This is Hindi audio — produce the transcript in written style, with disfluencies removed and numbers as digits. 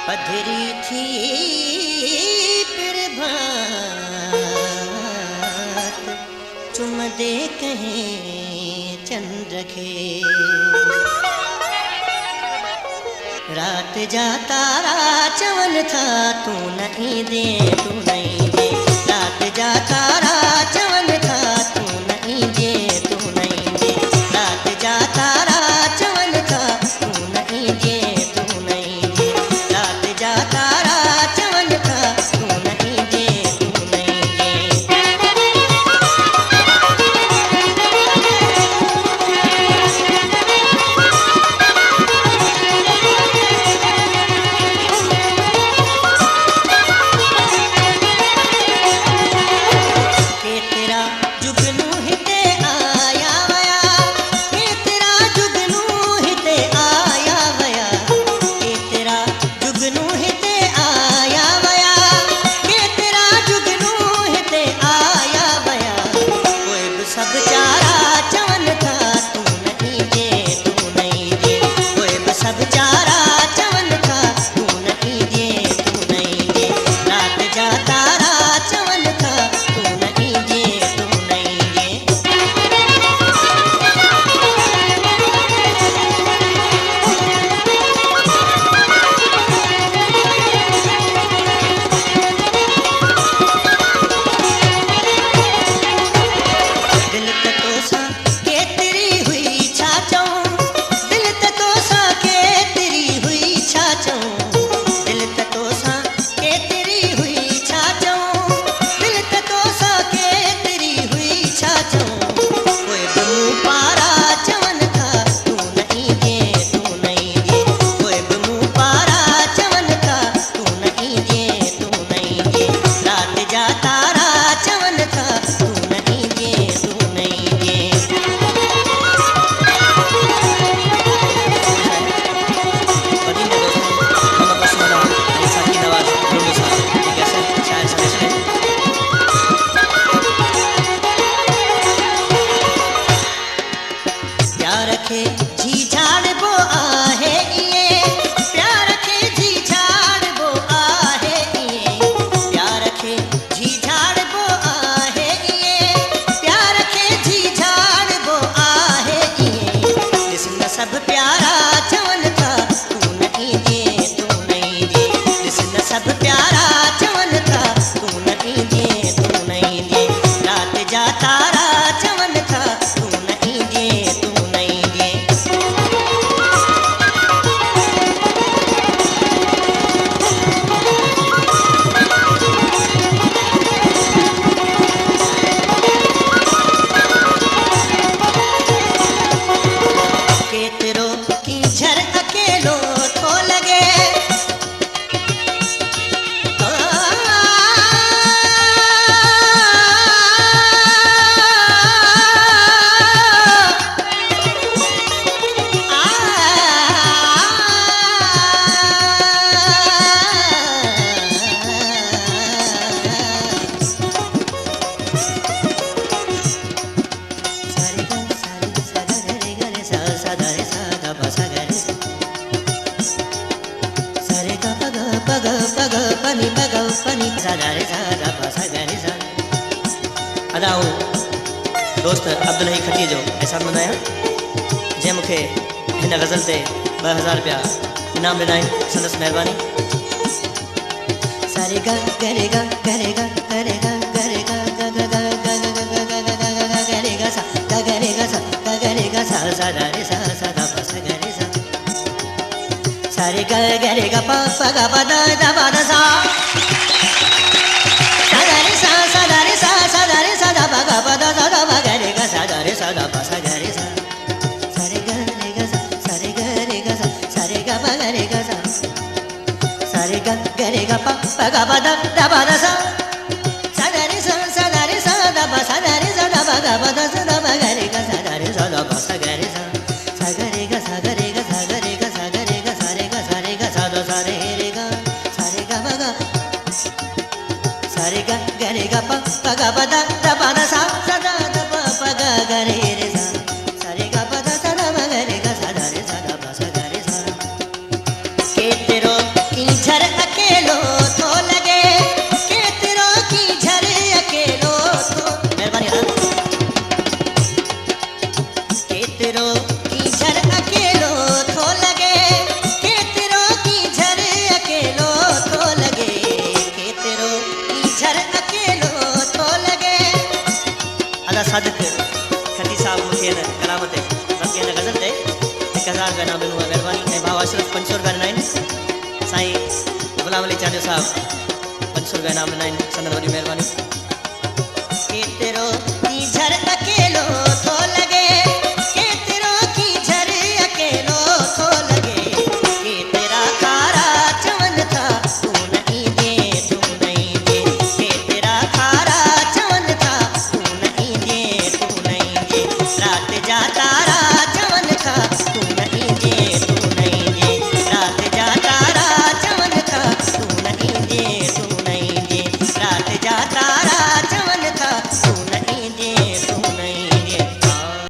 पधरी थी प्रभात चुम दे कहीं चंद्र के। रात जा तारा चवन था तू नहीं दे तू नहीं दे। रात जा तारा चवन था तू नहीं दे तू नहीं दे। रात जा तारा चवन था तू नहीं दे तू नहीं दे। रात जा तारा चवन था तू नहीं दे तू नहीं दे। अदाओ दोस्त अब्दुल खटी जो एहसान ॿुधायां जंहिं मूंखे हिन गज़ल ते 2000 रुपया इनाम ॾिना आहिनि। संदसि महिरबानी। सारे गा गरे गा गरे गा गरे गा गरे गा गा गा गा गा गा गरे गा सा गा गरे गा सा गा गरे गा सा सा दा रे सा सा दा पा सा गरे सा। सारे गा गरे गा पा सा गा पा दा दा पा दा सा सा दा रे सा सा दा रे सा सा दा रे सा दा पा गा पा दा सा दा पा गरे गा सा दा रे सा दा पा सा गरे सा। सारे गा रे गा सा सारे गा रे गा सा सारे गा पा गरे गा सा सारे गा गरे गा पा गा पा दा पा दा सा सा दा रे सा दा पा सा दा रे सा दा पा गा पा दा सा दा पा गरे गा सा दा रे सा दा पा सा गरे सा सा गरे गा सा गरे गा सा गरे गा सा गरे गा सा रे गा सा रे गा सा दा सा रे रे गा सा रे गा पा गा सा रे गा गरे गा पा गा पा दा पा दा सा सा दा पा गा गा रे रे सा सा रे गा पा दा सा दा पा गरे गा सा दा रे सा दा पा सा गरे सा। के तेरो की झर सादिक खती साहब मूंखे हिन कलाम ते बल्कि हिन गज़ल ते 1000 रुपया इनाम ॾिनो आहे। महिरबानी। ऐं भाउ अशरफ 500 रुपया ॾिना आहिनि। साईं गुलाम अली चांडियो साहब 500 रुपया इनाम ॾिना आहिनि। संदन वॾी महिरबानी।